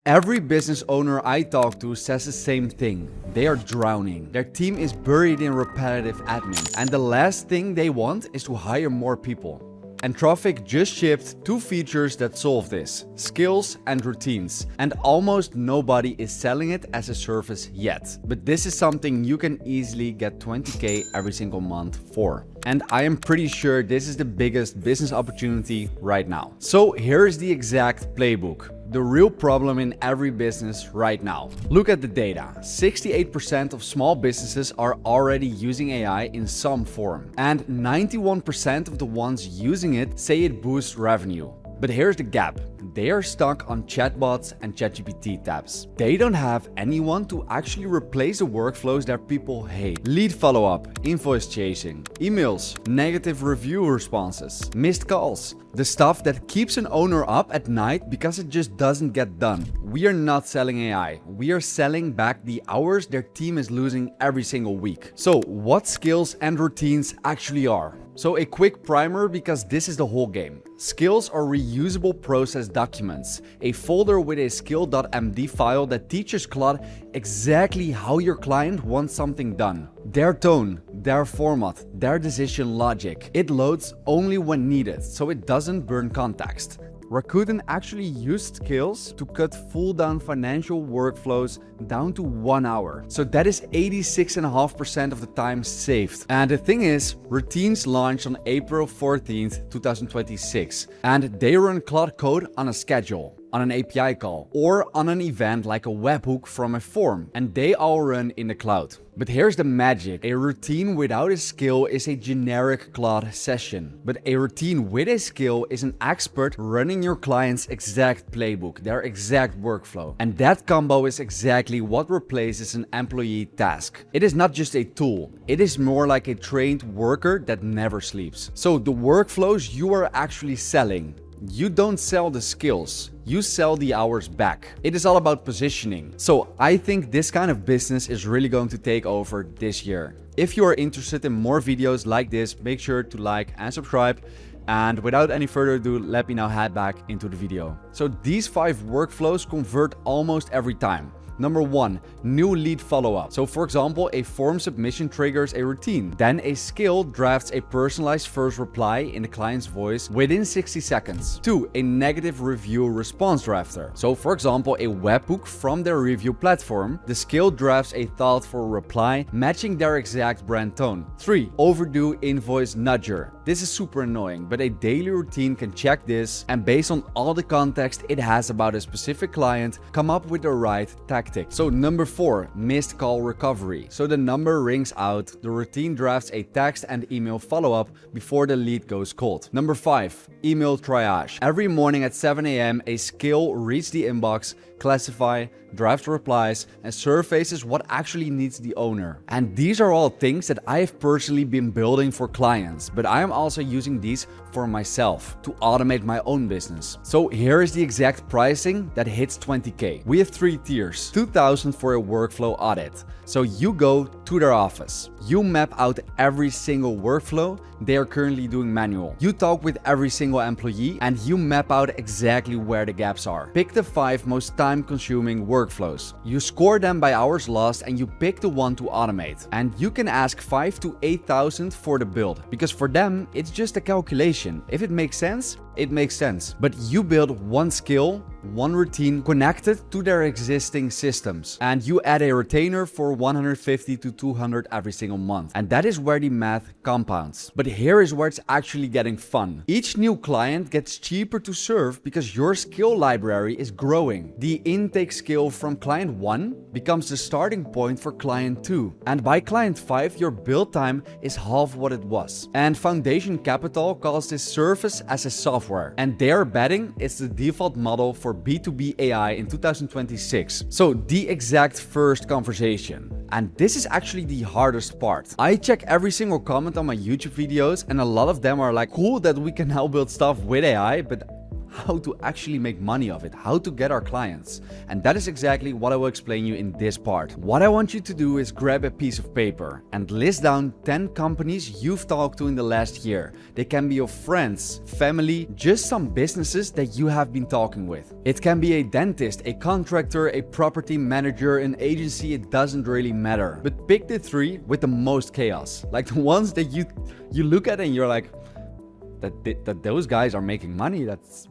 Every business owner I talk to says the same thing. They are drowning. Their team is buried in repetitive admin. And the last thing they want is to hire more people. Anthropic just shipped two features that solve this: skills and routines. And almost nobody is selling it as a service yet. But this is something you can easily get 20k every single month for. And I am pretty sure this is the biggest business opportunity right now. So here is the exact playbook. The real problem in every business right now. Look at the data. 68% of small businesses are already using AI in some form. And 91% of the ones using it say it boosts revenue. But here's the gap. They are stuck on chatbots and ChatGPT tabs. They don't have anyone to actually replace the workflows that people hate. Lead follow-up, invoice chasing, emails, negative review responses, missed calls. The stuff that keeps an owner up at night because it just doesn't get done. We are not selling AI. We are selling back the hours their team is losing every single week. So what skills and routines actually are? So a quick primer, because this is the whole game. Skills are reusable process documents, a folder with a skill.md file that teaches Claude exactly how your client wants something done. Their tone, their format, their decision logic. It loads only when needed, so it doesn't burn context. Rakuten actually used skills to cut full-down financial workflows down to 1 hour. So that is 86.5% of the time saved. And the thing is, routines launched on April 14th, 2026. And they run Claude code on a schedule, on an API call, or on an event like a webhook from a form. And they all run in the cloud. But here's the magic. A routine without a skill is a generic Claude session. But a routine with a skill is an expert running your client's exact playbook, their exact workflow. And that combo is exactly what replaces an employee task. It is not just a tool. It is more like a trained worker that never sleeps. So the workflows you are actually selling. You don't sell the skills, you sell the hours back. It is all about positioning. So I think this kind of business is really going to take over this year. If you are interested in more videos like this, make sure to like and subscribe. And without any further ado, let me now head back into the video. So these 5 workflows convert almost every time. Number 1, new lead follow-up. So for example, a form submission triggers a routine. Then a skill drafts a personalized first reply in the client's voice within 60 seconds. 2, a negative review response drafter. So for example, a webhook from their review platform. The skill drafts a thoughtful reply matching their exact brand tone. 3, overdue invoice nudger. This is super annoying, but a daily routine can check this and based on all the context it has about a specific client, come up with the right tactic. So number 4, missed call recovery. So the number rings out, the routine drafts a text and email follow-up before the lead goes cold. Number 5, email triage. Every morning at 7 a.m. a skill reads the inbox, classify, draft replies, and surfaces what actually needs the owner. And these are all things that I have personally been building for clients, but I am also using these for myself to automate my own business. So here is the exact pricing that hits 20k. We have 3 tiers, 2,000 for a workflow audit. So you go to their office, you map out every single workflow they are currently doing manual. You talk with every single employee and you map out exactly where the gaps are. Pick the 5 most time-consuming workflows. You score them by hours lost and you pick the one to automate. And you can ask 5 to 8,000 for the build, because for them, it's just a calculation. If it makes sense, it makes sense. But you build one skill, one routine connected to their existing systems. And you add a retainer for 150 to 200 every single month. And that is where the math compounds. But here is where it's actually getting fun. Each new client gets cheaper to serve because your skill library is growing. The intake skill from client 1 becomes the starting point for client 2. And by client 5, your build time is half what it was. And Foundation Capital calls this service as a software. And they are betting it's the default model for B2B AI in 2026. So the exact first conversation. And this is actually the hardest part. I check every single comment on my YouTube videos and a lot of them are like, cool that we can now build stuff with AI, but how to actually make money of it, how to get our clients. And that is exactly what I will explain you in this part. What I want you to do is grab a piece of paper and list down 10 companies you've talked to in the last year. They can be your friends, family, just some businesses that you have been talking with. It can be a dentist, a contractor, a property manager, an agency, it doesn't really matter. But pick the 3 with the most chaos. Like the ones that you look at and you're like, that those guys are making money. That's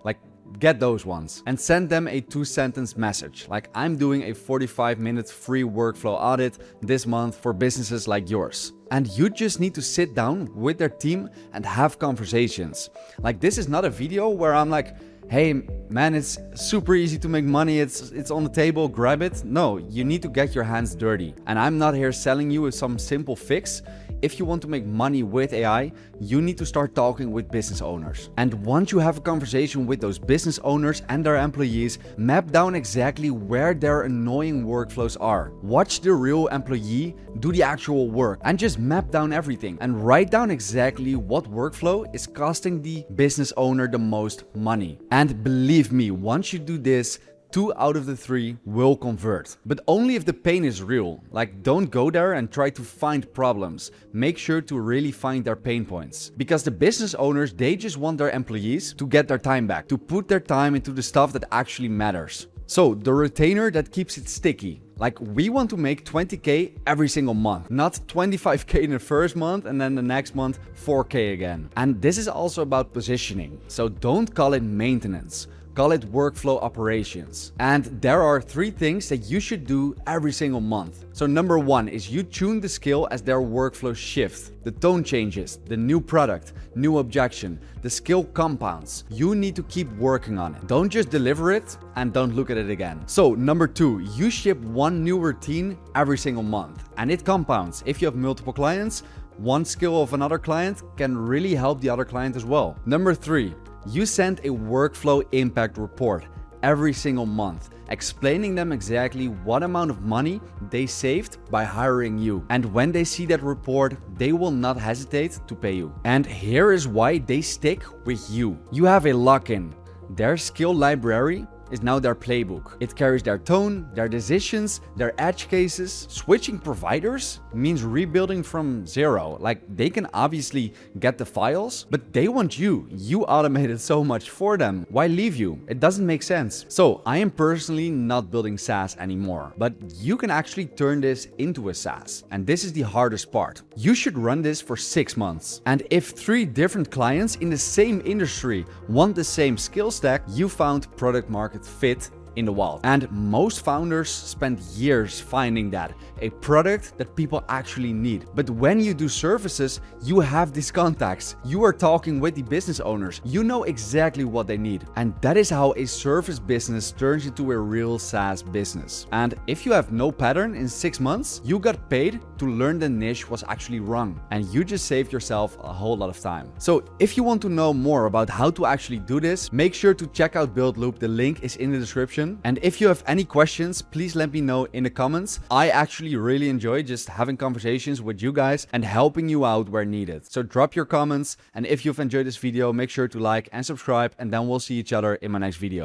like, get those ones and send them a 2-sentence message. Like, I'm doing a 45-minute free workflow audit this month for businesses like yours. And you just need to sit down with their team and have conversations. Like, this is not a video where I'm like, hey man, it's super easy to make money, it's on the table, grab it. No, you need to get your hands dirty. And I'm not here selling you some simple fix. If you want to make money with AI, you need to start talking with business owners. And once you have a conversation with those business owners and their employees, map down exactly where their annoying workflows are. Watch the real employee do the actual work and just map down everything and write down exactly what workflow is costing the business owner the most money. And believe me, once you do this, 2 out of the 3 will convert. But only if the pain is real. Like, don't go there and try to find problems. Make sure to really find their pain points. Because the business owners, they just want their employees to get their time back, to put their time into the stuff that actually matters. So the retainer that keeps it sticky. Like, we want to make 20K every single month, not 25K in the first month and then the next month 4K again. And this is also about positioning. So don't call it maintenance. Call it workflow operations. And there are 3 things that you should do every single month. So number 1 is you tune the skill as their workflow shifts. The tone changes, the new product, new objection, the skill compounds. You need to keep working on it. Don't just deliver it and don't look at it again. So number 2, you ship 1 new routine every single month. And it compounds. If you have multiple clients, one skill of another client can really help the other client as well. Number 3, you send a workflow impact report every single month, explaining them exactly what amount of money they saved by hiring you. And when they see that report, they will not hesitate to pay you. And here is why they stick with you. You have a lock-in. Their skill library is now their playbook. It carries their tone, their decisions, their edge cases. Switching providers means rebuilding from zero. Like, they can obviously get the files, but they want you. You automated so much for them. Why leave you? It doesn't make sense. So I am personally not building SaaS anymore, but you can actually turn this into a SaaS. And this is the hardest part. You should run this for 6 months. And if 3 different clients in the same industry want the same skill stack, you found product market fit in the wild. And most founders spend years finding that, a product that people actually need. But when you do services, you have these contacts. You are talking with the business owners. You know exactly what they need. And that is how a service business turns into a real SaaS business. And if you have no pattern in 6 months, you got paid to learn the niche was actually wrong. And you just saved yourself a whole lot of time. So if you want to know more about how to actually do this, make sure to check out Build Loop. The link is in the description. And if you have any questions, please let me know in the comments. I actually really enjoy just having conversations with you guys and helping you out where needed. So drop your comments. And if you've enjoyed this video, make sure to like and subscribe, and then we'll see each other in my next video.